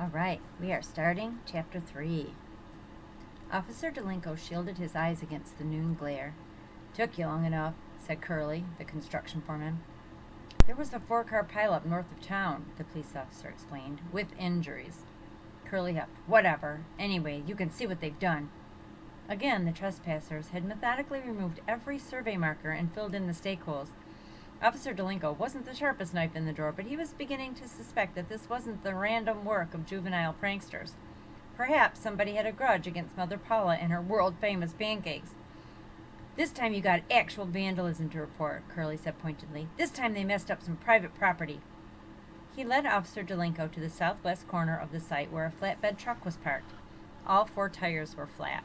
All right, we are starting Chapter 3. Officer Delinko shielded his eyes against the noon glare. "Took you long enough," said Curly, the construction foreman. "There was a 4-car pileup north of town," the police officer explained, "with injuries." Curly huffed. "Whatever. Anyway, you can see what they've done." Again, the trespassers had methodically removed every survey marker and filled in the stake holes. Officer Delinko wasn't the sharpest knife in the drawer, but he was beginning to suspect that this wasn't the random work of juvenile pranksters. Perhaps somebody had a grudge against Mother Paula and her world-famous pancakes. "This time you got actual vandalism to report," Curly said pointedly. "This time they messed up some private property." He led Officer Delinko to the southwest corner of the site where a flatbed truck was parked. All 4 tires were flat.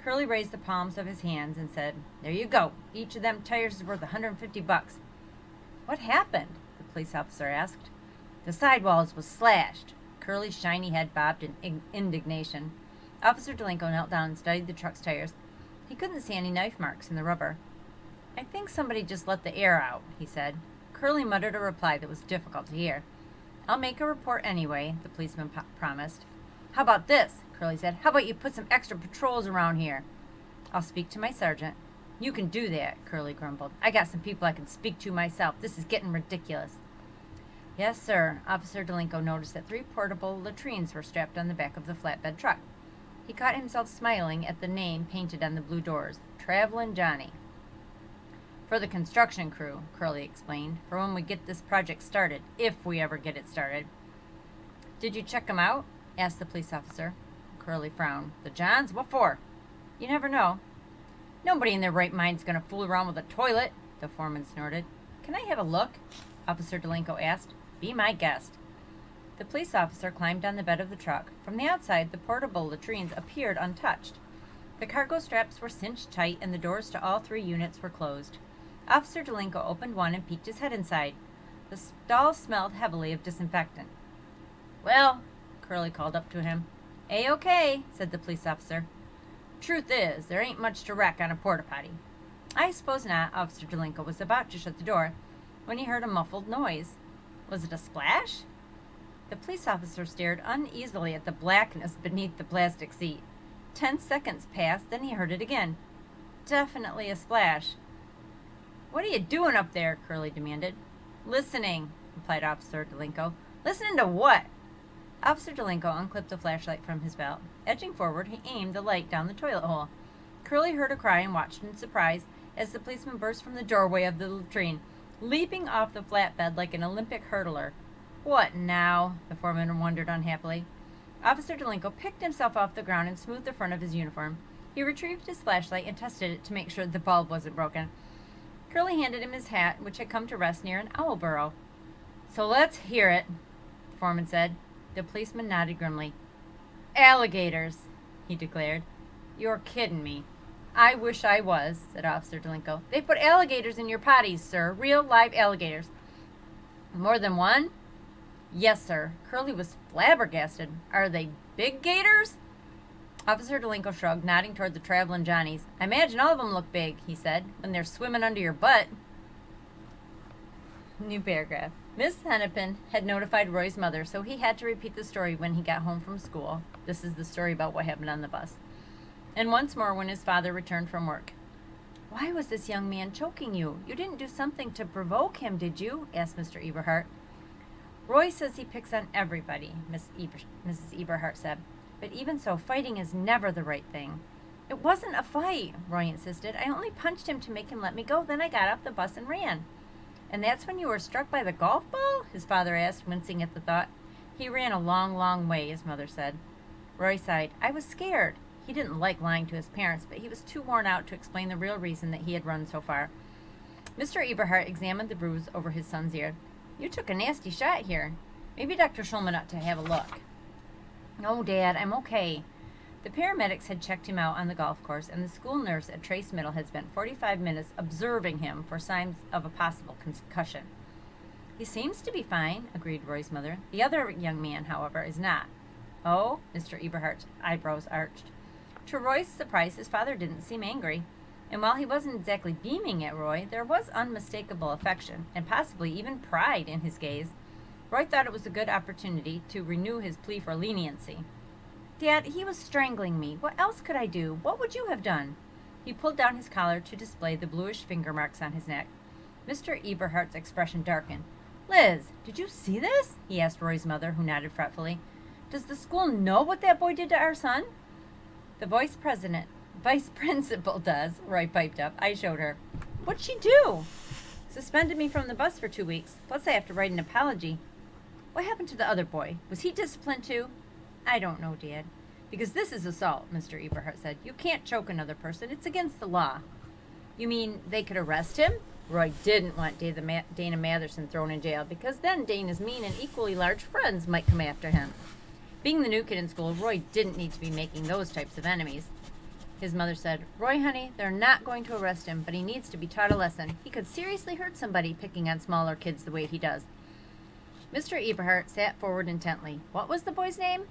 Curly raised the palms of his hands and said, "There you go. Each of them tires is worth $150. "What happened?" the police officer asked. "The sidewalls was slashed." Curly's shiny head bobbed in indignation. Officer Delinko knelt down and studied the truck's tires. He couldn't see any knife marks in the rubber. "I think somebody just let the air out," he said. Curly muttered a reply that was difficult to hear. "I'll make a report anyway," the policeman promised. "How about this?" Curly said. "How about you put some extra patrols around here?" "I'll speak to my sergeant." "You can do that," Curly grumbled. "I got some people I can speak to myself. This is getting ridiculous." "Yes, sir." Officer Delinko noticed that 3 portable latrines were strapped on the back of the flatbed truck. He caught himself smiling at the name painted on the blue doors, Travelin' Johnny. "For the construction crew," Curly explained, "for when we get this project started, if we ever get it started." "Did you check them out?" asked the police officer. Curly frowned. "The Johns? What for?" "You never know." "Nobody in their right mind is going to fool around with a toilet," the foreman snorted. "Can I have a look?" Officer Delinko asked. "Be my guest." The police officer climbed on the bed of the truck. From the outside, the portable latrines appeared untouched. The cargo straps were cinched tight and the doors to all 3 units were closed. Officer Delinko opened one and peeked his head inside. The stall smelled heavily of disinfectant. "Well," Curly called up to him. "A-okay," said the police officer. "Truth is, there ain't much to wreck on a porta-potty." "I suppose not." Officer Delinko was about to shut the door when he heard a muffled noise. Was it a splash? The police officer stared uneasily at the blackness beneath the plastic seat. 10 seconds passed, then he heard it again. Definitely a splash. "What are you doing up there?" Curly demanded. "Listening," replied Officer Delinko. "Listening to what?" Officer Delinko unclipped the flashlight from his belt. Edging forward, he aimed the light down the toilet hole. Curly heard a cry and watched in surprise as the policeman burst from the doorway of the latrine, leaping off the flatbed like an Olympic hurdler. "What now?" the foreman wondered unhappily. Officer Delinko picked himself off the ground and smoothed the front of his uniform. He retrieved his flashlight and tested it to make sure the bulb wasn't broken. Curly handed him his hat, which had come to rest near an owl burrow. "So let's hear it," the foreman said. The policeman nodded grimly. "Alligators," he declared. "You're kidding me." "I wish I was," said Officer Delinko. "They put alligators in your potties, sir. Real live alligators." "More than one?" "Yes, sir." Curly was flabbergasted. "Are they big gators?" Officer Delinko shrugged, nodding toward the Travelin' Johnnies. "I imagine all of them look big," he said, "when they're swimming under your butt." New paragraph. Miss Hennepin had notified Roy's mother, so he had to repeat the story when he got home from school. This is the story about what happened on the bus. And once more when his father returned from work. "Why was this young man choking you? You didn't do something to provoke him, did you?" asked Mr. Eberhart. "Roy says he picks on everybody," Mrs. Eberhart said. "But even so, fighting is never the right thing." "It wasn't a fight," Roy insisted. "I only punched him to make him let me go. Then I got off the bus and ran." "And that's when you were struck by the golf ball?" his father asked, wincing at the thought. "He ran a long, long way," his mother said. Roy sighed. "I was scared." He didn't like lying to his parents, but he was too worn out to explain the real reason that he had run so far. Mr. Eberhart examined the bruise over his son's ear. "You took a nasty shot here. Maybe Dr. Schulman ought to have a look." "No, Dad, I'm okay." The paramedics had checked him out on the golf course, and the school nurse at Trace Middle had spent 45 minutes observing him for signs of a possible concussion. "He seems to be fine," agreed Roy's mother. "The other young man, however, is not." "Oh?" Mr. Eberhart's eyebrows arched. To Roy's surprise, his father didn't seem angry. And while he wasn't exactly beaming at Roy, there was unmistakable affection, and possibly even pride in his gaze. Roy thought it was a good opportunity to renew his plea for leniency. Dad, he was strangling me. What else could I do? What would you have done? He pulled down his collar to display the bluish finger marks on his neck. Mr. Eberhardt's expression darkened. Liz, did you see this? He asked Roy's mother, who nodded fretfully. Does the school know what that boy did to our son? The vice principal does, Roy piped up. I showed her. What'd she do? Suspended me from the bus for 2 weeks. Plus I have to write an apology. What happened to the other boy? Was he disciplined too? I don't know, Dad. Because this is assault, Mr. Eberhardt said. You can't choke another person. It's against the law. You mean they could arrest him? Roy didn't want Dana Matherson thrown in jail because then Dana's mean and equally large friends might come after him. Being the new kid in school, Roy didn't need to be making those types of enemies. His mother said, Roy, honey, they're not going to arrest him, but he needs to be taught a lesson. He could seriously hurt somebody picking on smaller kids the way he does. Mr. Eberhardt sat forward intently. What was the boy's name?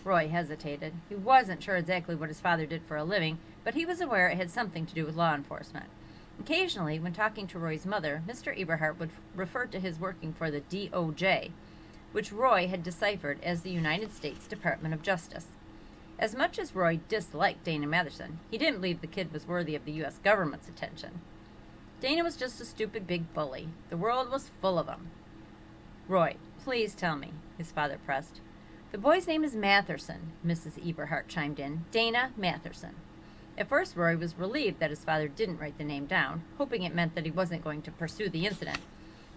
Roy hesitated. He wasn't sure exactly what his father did for a living, but he was aware it had something to do with law enforcement. Occasionally, when talking to Roy's mother, Mr. Eberhardt would refer to his working for the DOJ, which Roy had deciphered as the United States Department of Justice. As much as Roy disliked Dana Matherson, he didn't believe the kid was worthy of the U.S. government's attention. Dana was just a stupid big bully. The world was full of them. Roy, please tell me, his father pressed. The boy's name is Matherson, Mrs. Eberhardt chimed in. Dana Matherson. At first, Roy was relieved that his father didn't write the name down, hoping it meant that he wasn't going to pursue the incident.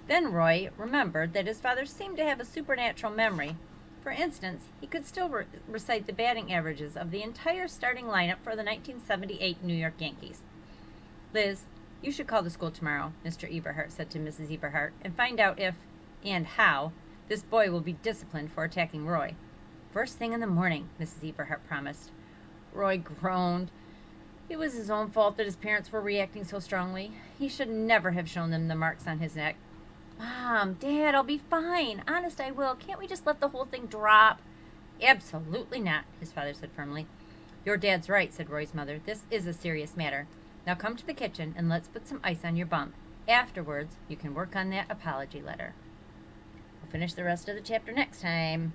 Then Roy remembered that his father seemed to have a supernatural memory. For instance, he could still recite the batting averages of the entire starting lineup for the 1978 New York Yankees. Liz, you should call the school tomorrow, Mr. Eberhardt said to Mrs. Eberhardt, and find out if, and how, this boy will be disciplined for attacking Roy. First thing in the morning, Mrs. Eberhardt promised. Roy groaned. It was his own fault that his parents were reacting so strongly. He should never have shown them the marks on his neck. Mom, Dad, I'll be fine. Honest, I will. Can't we just let the whole thing drop? Absolutely not, his father said firmly. Your dad's right, said Roy's mother. This is a serious matter. Now come to the kitchen and let's put some ice on your bump. Afterwards, you can work on that apology letter. We'll finish the rest of the chapter next time.